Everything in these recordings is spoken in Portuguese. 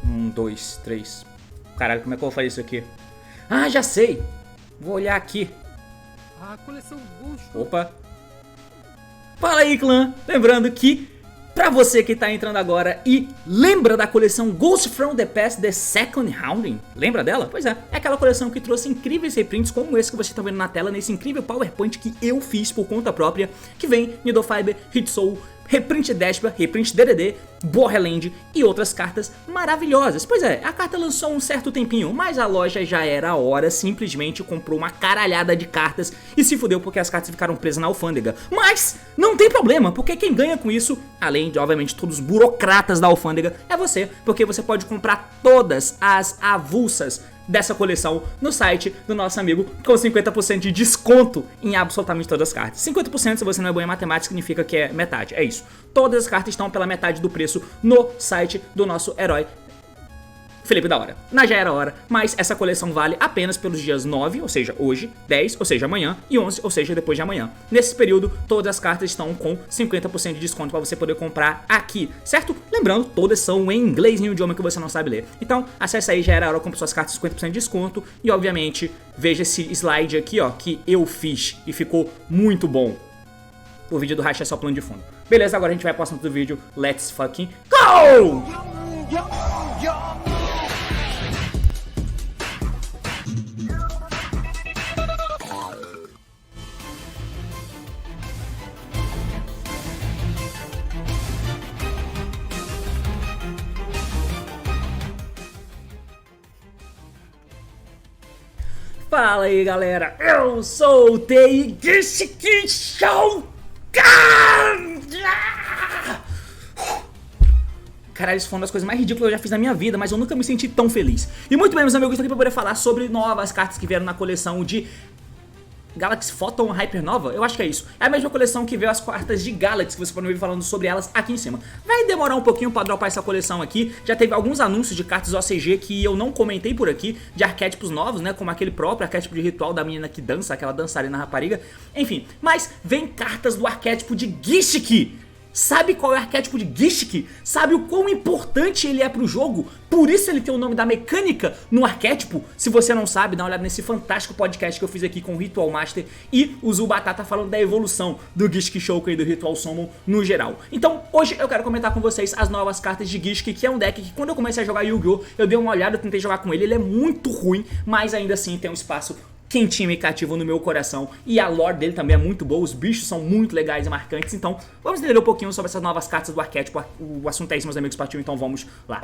2, 3. Caralho, como é que eu vou fazer isso aqui? Ah, já sei! Vou olhar aqui. A coleção Ghost. Opa! Fala aí, clã! Lembrando que, pra você que tá entrando agora e lembra da coleção Ghost from the Past The Second Rounding, lembra dela? Pois é aquela coleção que trouxe incríveis reprints como esse que vocês estão vendo na tela, nesse incrível PowerPoint que eu fiz por conta própria, que vem Needle Fiber, Hit Soul, reprint Despia, reprint DDD, Borderland e outras cartas maravilhosas. Pois é, a carta lançou um certo tempinho, mas a loja já era a hora, simplesmente comprou uma caralhada de cartas e se fudeu porque as cartas ficaram presas na alfândega. Mas não tem problema, porque quem ganha com isso, além de obviamente todos os burocratas da alfândega, é você, porque você pode comprar todas as avulsas dessa coleção no site do nosso amigo com 50% de desconto em absolutamente todas as cartas. 50% se você não é bom em matemática significa que é metade, é isso. Todas as cartas estão pela metade do preço no site do nosso herói Felipe da Hora. Já era hora, mas essa coleção vale apenas pelos dias 9, ou seja, hoje, 10, ou seja, amanhã, e 11, ou seja, depois de amanhã. Nesse período, todas as cartas estão com 50% de desconto para você poder comprar aqui, certo? Lembrando, todas são em inglês, em um idioma que você não sabe ler. Então, acesse aí, já era hora, compre suas cartas 50% de desconto e, obviamente, veja esse slide aqui, ó, que eu fiz e ficou muito bom. O vídeo do Racha é só plano de fundo. Beleza, agora a gente vai para o assunto do vídeo. Let's fucking go! Fala aí, galera, eu sou o Teigishiki Shoukan! Caralho, isso foi uma das coisas mais ridículas que eu já fiz na minha vida, mas eu nunca me senti tão feliz. E muito bem, meus amigos, estou aqui para poder falar sobre novas cartas que vieram na coleção de Galaxy Photon Hypernova, eu acho que é isso. É a mesma coleção que veio as cartas de Galaxy, que você pode me ver falando sobre elas aqui em cima. Vai demorar um pouquinho pra dropar essa coleção aqui. Já teve alguns anúncios de cartas OCG que eu não comentei por aqui, de arquétipos novos, né, como aquele próprio arquétipo de ritual da menina que dança, aquela dançarina rapariga. Enfim, mas vem cartas do arquétipo de Gishiki. Sabe qual é o arquétipo de Gishiki? Sabe o quão importante ele é pro jogo? Por isso ele tem o nome da mecânica no arquétipo? Se você não sabe, dá uma olhada nesse fantástico podcast que eu fiz aqui com o Ritual Master e o Zubatata falando da evolução do Gishiki Shoukan e do Ritual Summon no geral. Então, hoje eu quero comentar com vocês as novas cartas de Gishiki, que é um deck que quando eu comecei a jogar Yu-Gi-Oh! Eu dei uma olhada, eu tentei jogar com ele é muito ruim, mas ainda assim tem um espaço quentinho e cativo no meu coração. E a lore dele também é muito boa, os bichos são muito legais e marcantes. Então vamos entender um pouquinho sobre essas novas cartas do arquétipo. O assunto é esse, meus amigos, partiu, então vamos lá.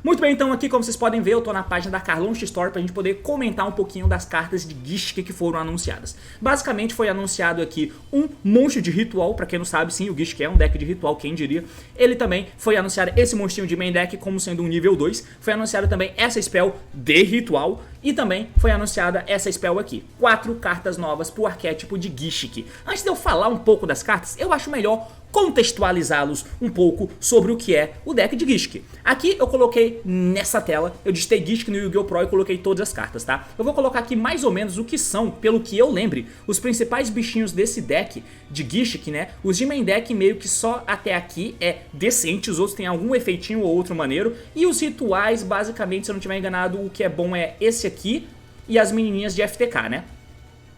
Muito bem, então aqui como vocês podem ver, eu tô na página da Carlonche Store pra gente poder comentar um pouquinho das cartas de Gishiki que foram anunciadas. Basicamente foi anunciado aqui um monstro de ritual, pra quem não sabe, sim, o Gishiki é um deck de ritual, quem diria. Ele também foi anunciado esse monstrinho de main deck como sendo um nível 2. Foi anunciado também essa spell de ritual. E também foi anunciada essa spell aqui, 4 cartas novas pro arquétipo de Gishiki. Antes de eu falar um pouco das cartas, eu acho melhor contextualizá-los um pouco sobre o que é o deck de Gishiki. Aqui eu coloquei nessa tela, eu digitei Gishiki no Yu-Gi-Oh! Pro e coloquei todas as cartas, tá? Eu vou colocar aqui mais ou menos o que são, pelo que eu lembre, os principais bichinhos desse deck de Gishiki, né? Os de main deck meio que só até aqui é decente, os outros tem algum efeitinho ou outro maneiro. E os rituais, basicamente, se eu não estiver enganado, o que é bom é esse aqui e as menininhas de FTK, né?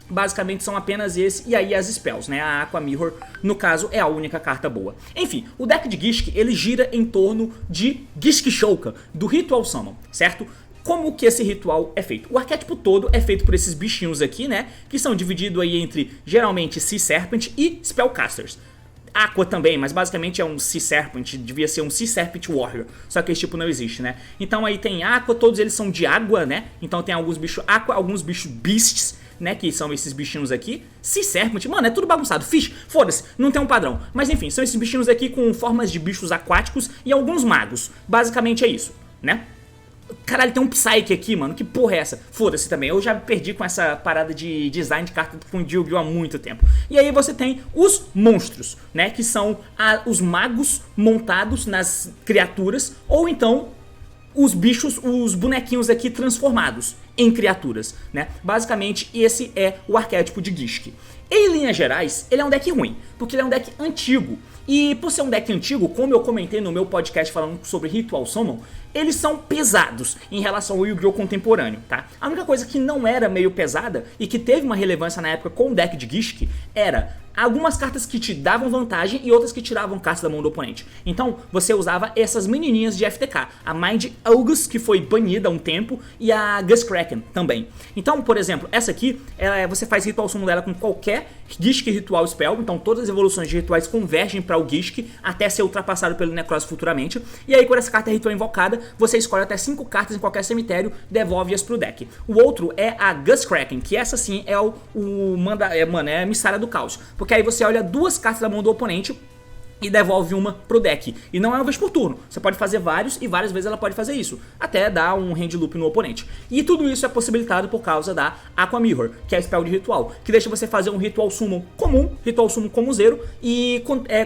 Basicamente são apenas esse e aí as spells, né? A Aqua Mirror, no caso, é a única carta boa. Enfim, o deck de Gishiki, ele gira em torno de Gishiki Shoukan, do Ritual Summon, certo? Como que esse ritual é feito? O arquétipo todo é feito por esses bichinhos aqui, né? Que são divididos aí entre, geralmente, Sea Serpent e Spellcasters. Aqua também, mas basicamente é um Sea Serpent, devia ser um Sea Serpent Warrior, só que esse tipo não existe, né? Então aí tem Aqua, todos eles são de água, né? Então tem alguns bichos Aqua, alguns bichos Beasts, né? Que são esses bichinhos aqui. Sea Serpent, mano, é tudo bagunçado. Fish, foda-se, não tem um padrão. Mas enfim, são esses bichinhos aqui com formas de bichos aquáticos e alguns magos. Basicamente é isso, né? Caralho, tem um Psyche aqui, mano, que porra é essa? Foda-se também, eu já me perdi com essa parada de design de carta com Yu-Gi-Oh! Há muito tempo. E aí você tem os monstros, né, que são os magos montados nas criaturas, ou então os bichos, os bonequinhos aqui transformados em criaturas, né? Basicamente esse é o arquétipo de Gishiki. Em linhas gerais, ele é um deck ruim, porque ele é um deck antigo. E por ser um deck antigo, como eu comentei no meu podcast falando sobre Ritual Summon, eles são pesados em relação ao Yu-Gi-Oh! Contemporâneo, tá? A única coisa que não era meio pesada e que teve uma relevância na época com o deck de Gishki era algumas cartas que te davam vantagem e outras que tiravam cartas da mão do oponente. Então você usava essas menininhas de FTK, a Mind August, que foi banida há um tempo, e a Gus Kraken também. Então, por exemplo, essa aqui, você faz Ritual Summon dela com qualquer Gishki Ritual Spell, então todas as evoluções de rituais convergem para o Gishki até ser ultrapassado pelo Necross futuramente. E aí quando essa carta é ritual invocada, você escolhe até 5 cartas em qualquer cemitério, devolve-as pro deck. O outro é a Gus Kraken, que essa sim é é a Missária do Caos. Porque aí você olha 2 cartas da mão do oponente e devolve uma pro deck. E não é uma vez por turno. Você pode fazer vários e várias vezes ela pode fazer isso. Até dar um hand loop no oponente. E tudo isso é possibilitado por causa da Aqua Mirror, que é a spell de ritual. Que deixa você fazer um Ritual Summon comum, Ritual Summon como zero, e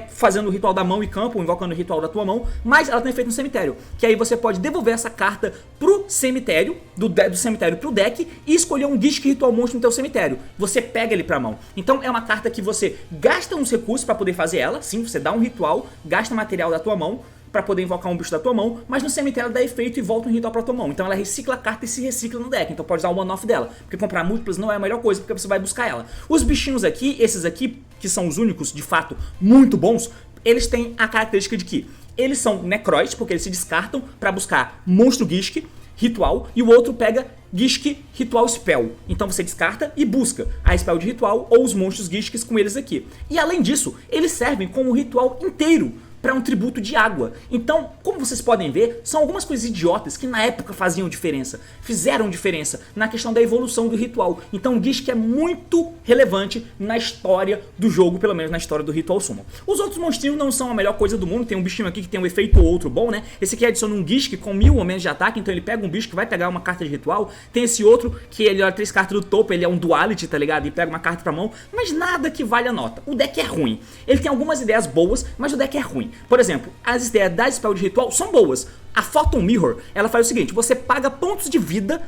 fazendo o ritual da mão e campo, invocando o ritual da tua mão. Mas ela tem efeito no cemitério. Que aí você pode devolver essa carta pro cemitério, do cemitério pro deck, e escolher um Gishki Ritual Monstro no teu cemitério. Você pega ele pra mão. Então é uma carta que você gasta uns recursos pra poder fazer ela. Sim, você dá um ritual, gasta material da tua mão pra poder invocar um bicho da tua mão, mas no cemitério dá efeito e volta um ritual pra tua mão. Então ela recicla a carta e se recicla no deck. Então pode usar o one-off dela, porque comprar múltiplas não é a melhor coisa, porque você vai buscar ela. Os bichinhos aqui, esses aqui, que são os únicos, de fato, muito bons, eles têm a característica de que eles são Necroids, porque eles se descartam pra buscar monstro Gishki ritual, e o outro pega Gishki Ritual Spell. Então você descarta e busca a spell de ritual ou os monstros Gishkis com eles aqui. E além disso, eles servem como ritual inteiro para um tributo de água. Então, como vocês podem ver, são algumas coisas idiotas que na época faziam diferença, fizeram diferença na questão da evolução do ritual. Então o Gishki é muito relevante na história do jogo, pelo menos na história do Ritual Summon. Os outros monstrinhos não são a melhor coisa do mundo, tem um bichinho aqui que tem um efeito ou outro bom, né? Esse aqui adiciona um Gishki com 1000 ou menos de ataque, então ele pega um bicho que vai pegar uma carta de ritual. Tem esse outro que ele olha 3 cartas do topo, ele é um duality, tá ligado? E pega uma carta pra mão, mas nada que vale a nota. O deck é ruim. Ele tem algumas ideias boas, mas o deck é ruim. Por exemplo, as ideias da spell de ritual são boas. A Photon Mirror, ela faz o seguinte: você paga pontos de vida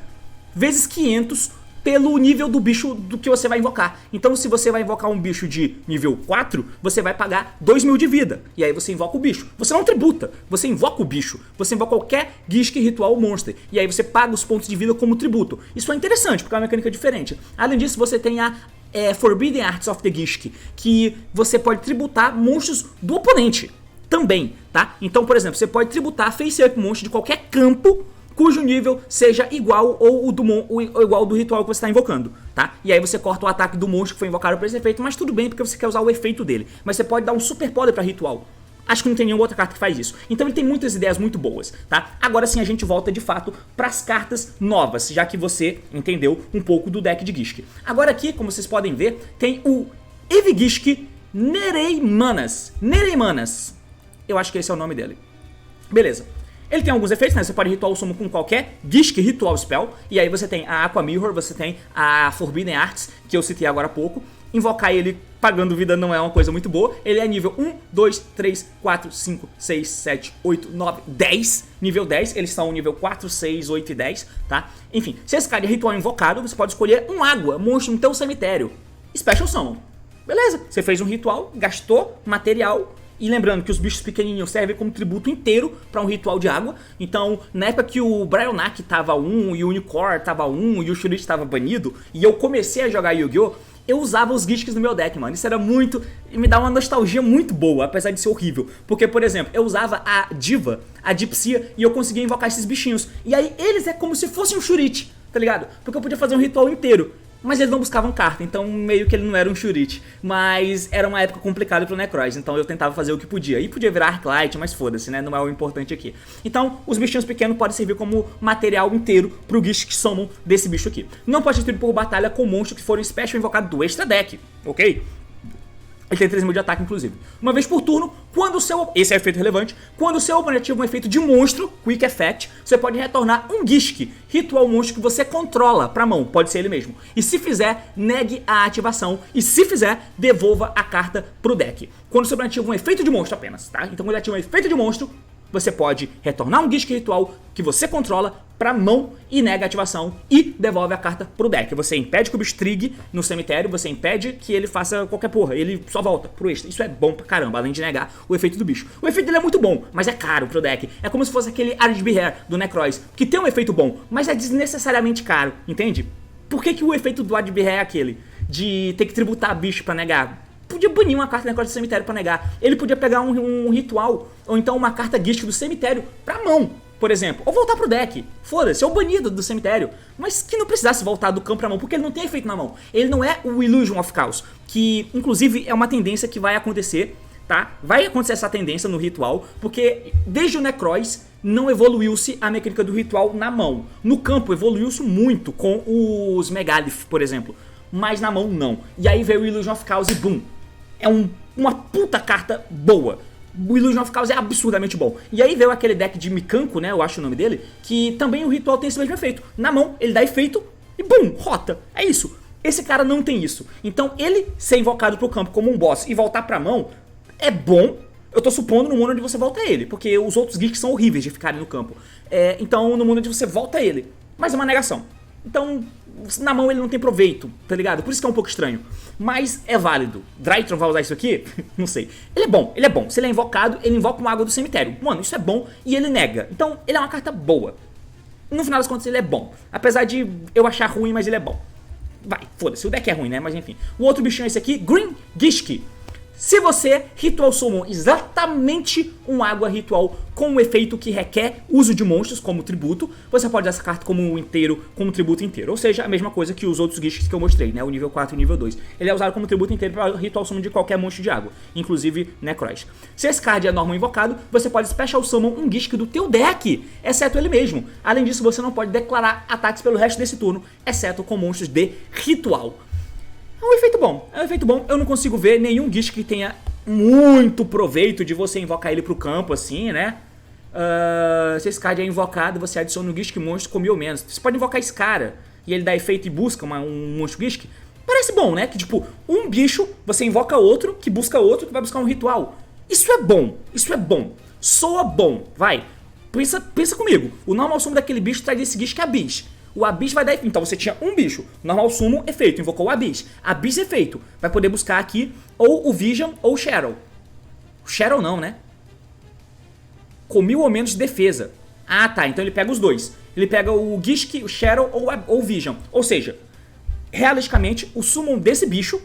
vezes 500 pelo nível do bicho do que você vai invocar. Então se você vai invocar um bicho de nível 4, você vai pagar 2000 de vida. E aí você invoca o bicho. Você não tributa, você invoca o bicho. Você invoca qualquer Gishki Ritual Monster. E aí você paga os pontos de vida como tributo. Isso é interessante, porque é uma mecânica diferente. Além disso, você tem a Forbidden Arts of the Gishki, que você pode tributar monstros do oponente também, tá? Então, por exemplo, você pode tributar Face Up monstro de qualquer campo cujo nível seja igual ou igual do ritual que você está invocando, tá? E aí você corta o ataque do monstro que foi invocado por esse efeito, mas tudo bem, porque você quer usar o efeito dele. Mas você pode dar um super poder para ritual. Acho que não tem nenhuma outra carta que faz isso. Então ele tem muitas ideias muito boas, tá? Agora sim a gente volta de fato para as cartas novas, já que você entendeu um pouco do deck de Gishki. Agora aqui, como vocês podem ver, tem o Evigishki Nereimanas. Nereimanas. Eu acho que esse é o nome dele. Beleza. Ele tem alguns efeitos, né? Você pode Ritual Summon com qualquer Gishki Ritual Spell. E aí você tem a Aqua Mirror, você tem a Forbidden Arts, que eu citei agora há pouco. Invocar ele pagando vida não é uma coisa muito boa. Ele é nível 1, 2, 3, 4, 5, 6, 7, 8, 9, 10. Nível 10, eles são nível 4, 6, 8 e 10, tá? Enfim, se esse cara é ritual invocado, você pode escolher um água, monstro no teu cemitério. Special Summon. Beleza, você fez um ritual, gastou material. E lembrando que os bichos pequenininhos servem como tributo inteiro para um ritual de água. Então, na época que o Bryonak tava 1, e o Unicorn tava 1, e o Shurichi tava banido, e eu comecei a jogar Yu-Gi-Oh!, eu usava os Gishkis no meu deck, mano. Isso era muito... me dá uma nostalgia muito boa, apesar de ser horrível. Porque, por exemplo, eu usava a Diva, a Dipsia, e eu conseguia invocar esses bichinhos. E aí, eles é como se fossem um Shurichi, tá ligado? Porque eu podia fazer um ritual inteiro. Mas eles não buscavam carta, então meio que ele não era um Shurichi. Mas era uma época complicada pro Necroz, então eu tentava fazer o que podia. E podia virar Arclight, mas foda-se, né? Não é o importante aqui. Então, os bichinhos pequenos podem servir como material inteiro pro Gishki Summon desse bicho aqui. Não pode ser destruído por batalha com monstros que foram special invocados do extra deck, ok? Ele tem 3.000 de ataque, inclusive. Uma vez por turno, quando o seu... esse é o efeito relevante. Quando o seu oponente ativa um efeito de monstro, Quick Effect, você pode retornar um Gishki, ritual monstro que você controla pra mão. Pode ser ele mesmo. E se fizer, negue a ativação. E se fizer, devolva a carta pro deck. Quando o seu oponente ativa um efeito de monstro apenas, tá? Então quando ele ativa um efeito de monstro, você pode retornar um Gishki ritual que você controla pra mão e nega a ativação e devolve a carta pro deck. Você impede que o bicho trigue no cemitério, você impede que ele faça qualquer porra, ele só volta pro extra. Isso é bom pra caramba, além de negar o efeito do bicho. O efeito dele é muito bom, mas é caro pro deck. É como se fosse aquele Arid Hair do Necroz, que tem um efeito bom, mas é desnecessariamente caro, entende? Por que o efeito do Arid Hair é aquele? De ter que tributar bicho pra negar? Podia banir uma carta Necroz do cemitério pra negar. Ele podia pegar um ritual, ou então uma carta Gishk do cemitério pra mão, por exemplo, ou voltar pro deck. Foda-se, é o banido do cemitério. Mas que não precisasse voltar do campo pra mão, porque ele não tem efeito na mão. Ele não é o Illusion of Chaos, que inclusive é uma tendência que vai acontecer, tá? Vai acontecer essa tendência no ritual, porque desde o Necroz não evoluiu-se a mecânica do ritual na mão. No campo evoluiu-se muito com os Megalith, por exemplo, mas na mão não. E aí veio o Illusion of Chaos e boom, é uma puta carta boa. O Illusion of Chaos é absurdamente bom. E aí veio aquele deck de Mikanko, né, eu acho o nome dele, que também o ritual tem esse mesmo efeito. Na mão, ele dá efeito e bum, rota. É isso. Esse cara não tem isso. Então ele ser invocado pro campo como um boss e voltar pra mão é bom. Eu tô supondo no mundo onde você volta ele, porque os outros geeks são horríveis de ficarem no campo. Então no mundo onde você volta ele, mas é uma negação. Então na mão ele não tem proveito, tá ligado? Por isso que é um pouco estranho. Mas é válido. Drytron vai usar isso aqui? Não sei. Ele é bom, ele é bom. Se ele é invocado, ele invoca uma água do cemitério. Mano, isso é bom e ele nega. Então ele é uma carta boa. No final das contas ele é bom. Apesar de eu achar ruim, mas ele é bom. Vai, foda-se, o deck é ruim, né? Mas enfim. O outro bichinho é esse aqui, Green Gishk. Se você ritual summon exatamente um água ritual com um efeito que requer uso de monstros como tributo, você pode usar essa carta como inteiro, como tributo inteiro. Ou seja, a mesma coisa que os outros Gishks que eu mostrei, né? O nível 4 e o nível 2. Ele é usado como tributo inteiro para ritual summon de qualquer monstro de água, inclusive Necroz. Se esse card é normal invocado, você pode special summon um Gishk do teu deck, exceto ele mesmo. Além disso, você não pode declarar ataques pelo resto desse turno, exceto com monstros de ritual. É um efeito bom, é um efeito bom. Eu não consigo ver nenhum Gishk que tenha muito proveito de você invocar ele pro campo assim, né? Se esse card é invocado, você adiciona um Gishk monstro com 1000 ou menos. Você pode invocar esse cara e ele dá efeito e busca um monstro Gishk. Parece bom, né? Que tipo, um bicho, você invoca outro, que busca outro, que vai buscar um ritual. Isso é bom, isso é bom. Soa bom, vai. Pensa comigo. O normal sumo daquele bicho traz esse Gishk Abyss. O Abyss vai dar efeito. Então você tinha um bicho, normal sumo, efeito, invocou o Abyss. Abyss, efeito. Vai poder buscar aqui ou o Vision ou o Shadow. O Shadow não, né? Com 1000 ou menos de defesa. Ah, tá. Então ele pega os dois. Ele pega o Gishk, o Shadow ou o Vision. Ou seja, realisticamente, o summon desse bicho,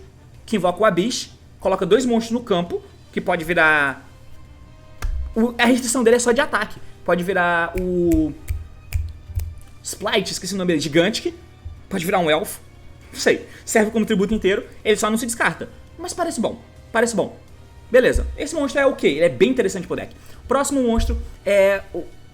que invoca o Abyss, coloca dois monstros no campo, que pode virar... A restrição dele é só de ataque. Pode virar o... Splite, esqueci o nome dele, Gigantic. Pode virar um elfo, não sei. Serve como tributo inteiro, ele só não se descarta. Mas parece bom, parece bom. Beleza, esse monstro é ok, ele é bem interessante pro deck. Próximo monstro é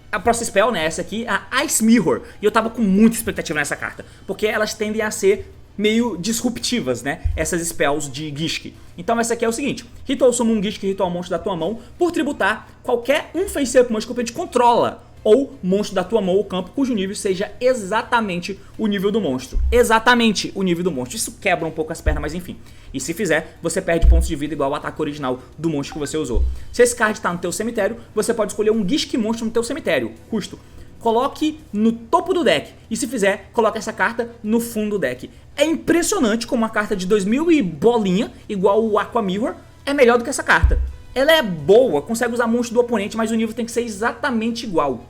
a próxima spell, né, essa aqui, a Ice Mirror. E eu tava com muita expectativa nessa carta, porque elas tendem a ser meio disruptivas, né, essas spells de Gishk. Então essa aqui é o seguinte: ritual summon um Gishk, ritual monstro da tua mão, por tributar qualquer face-up monstro que o oponente controla, ou monstro da tua mão ou campo cujo nível seja exatamente o nível do monstro. Exatamente o nível do monstro. Isso quebra um pouco as pernas, mas enfim. E se fizer, você perde pontos de vida igual ao ataque original do monstro que você usou. Se esse card está no teu cemitério, você pode escolher um Gishk monstro no teu cemitério. Custo. Coloque no topo do deck. E se fizer, coloque essa carta no fundo do deck. É impressionante como uma carta de 2000 e bolinha, igual o Aqua Mirror, é melhor do que essa carta. Ela é boa, consegue usar monstro do oponente, mas o nível tem que ser exatamente igual.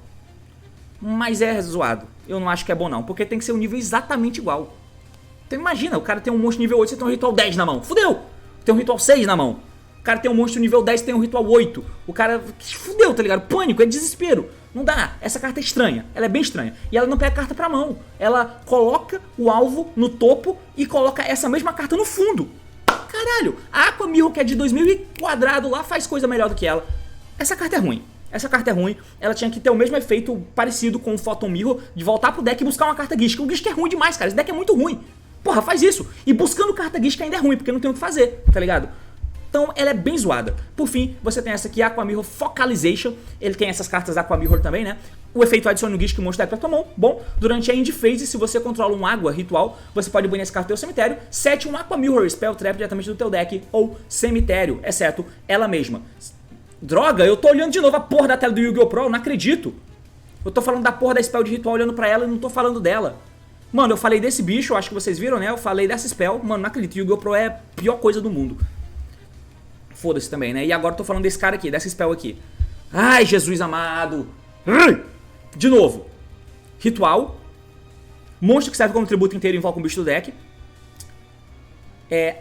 Mas é zoado. Eu não acho que é bom não, porque tem que ser um nível exatamente igual. Então imagina, o cara tem um monstro nível 8, você tem um ritual 10 na mão. Fudeu! Tem um ritual 6 na mão. O cara tem um monstro nível 10, tem um ritual 8. O cara... Fudeu, tá ligado? Pânico, é desespero. Não dá. Essa carta é estranha. Ela é bem estranha. E ela não pega a carta pra mão. Ela coloca o alvo no topo e coloca essa mesma carta no fundo. Caralho, a Aqua Mirror, que é de 2000 e quadrado lá, faz coisa melhor do que ela. Essa carta é ruim. Essa carta é ruim. Ela tinha que ter o mesmo efeito parecido com o Photon Mirror, de voltar pro deck e buscar uma carta Gishk. O Gishk é ruim demais, cara. Esse deck é muito ruim. Porra, faz isso. E buscando carta Gishk ainda é ruim, porque não tem o que fazer, tá ligado? Então ela é bem zoada. Por fim, você tem essa aqui, Aqua Mirror Focalization. Ele tem essas cartas Aqua Mirror também, né? O efeito adiciona o Gishk que mostra pra tua mão. Bom, durante a end phase, se você controla um água ritual, você pode banir essa carta do teu cemitério. Sete um Aqua Mirror Spell Trap diretamente do teu deck ou cemitério, exceto ela mesma. Droga, eu tô olhando de novo a porra da tela do Yu-Gi-Oh! Pro, eu não acredito. Eu tô falando da porra da spell de ritual olhando pra ela e não tô falando dela. Mano, eu falei desse bicho, eu acho que vocês viram, né? Eu falei dessa spell. Mano, não acredito, Yu-Gi-Oh! Pro é a pior coisa do mundo. Foda-se também, né? E agora eu tô falando desse cara aqui, dessa spell aqui. Ai, Jesus amado. De novo. Ritual. Monstro que serve como tributo inteiro e invoca um bicho do deck.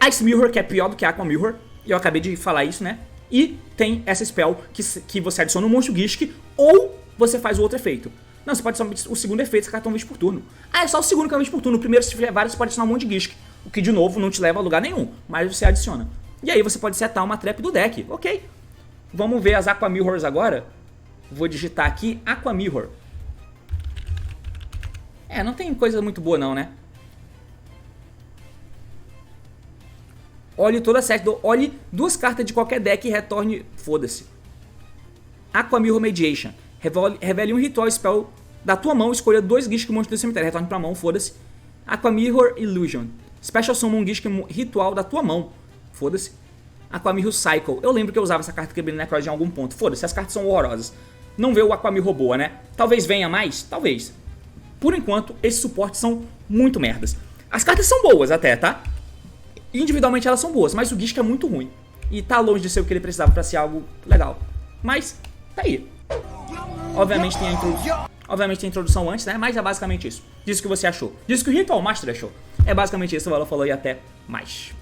Ice Mirror, que é pior do que Aqua Mirror. Eu acabei de falar isso, né? E tem essa spell que você adiciona um monstro Gishk ou você faz o outro efeito. Não, você pode adicionar o segundo efeito, esse cartão 20 por turno. Ah, é só o segundo que é 20 por turno. O primeiro, se tiver vários, você pode adicionar um monte de Gishk. O que, de novo, não te leva a lugar nenhum. Mas você adiciona. E aí você pode setar uma trap do deck. Ok. Vamos ver as Aqua Mirrors agora. Vou digitar aqui Aqua Mirror. Não tem coisa muito boa não, né? Olhe toda a set. Olhe 2 cartas de qualquer deck e retorne... Foda-se. Aqua Mirror Mediation. Revele um ritual spell da tua mão. Escolha 2 Gishk monstros do cemitério. Retorne pra mão, foda-se. Aqua Mirror Illusion. Special Summon Gishk ritual da tua mão. Foda-se. Aqua Mirror Cycle. Eu lembro que eu usava essa carta quebrando Necroid em algum ponto. Foda-se, as cartas são horrorosas. Não vê o Aqua Mirror boa, né? Talvez venha mais? Talvez. Por enquanto, esses suportes são muito merdas. As cartas são boas até, tá? Individualmente elas são boas, mas o Gishk é muito ruim. E tá longe de ser o que ele precisava pra ser algo legal. Mas, tá aí. Obviamente tem a introdução antes, né? Mas é basicamente isso. Diz o que você achou. Diz o que o Ritual Master achou. É basicamente isso. O Valor falou e até mais.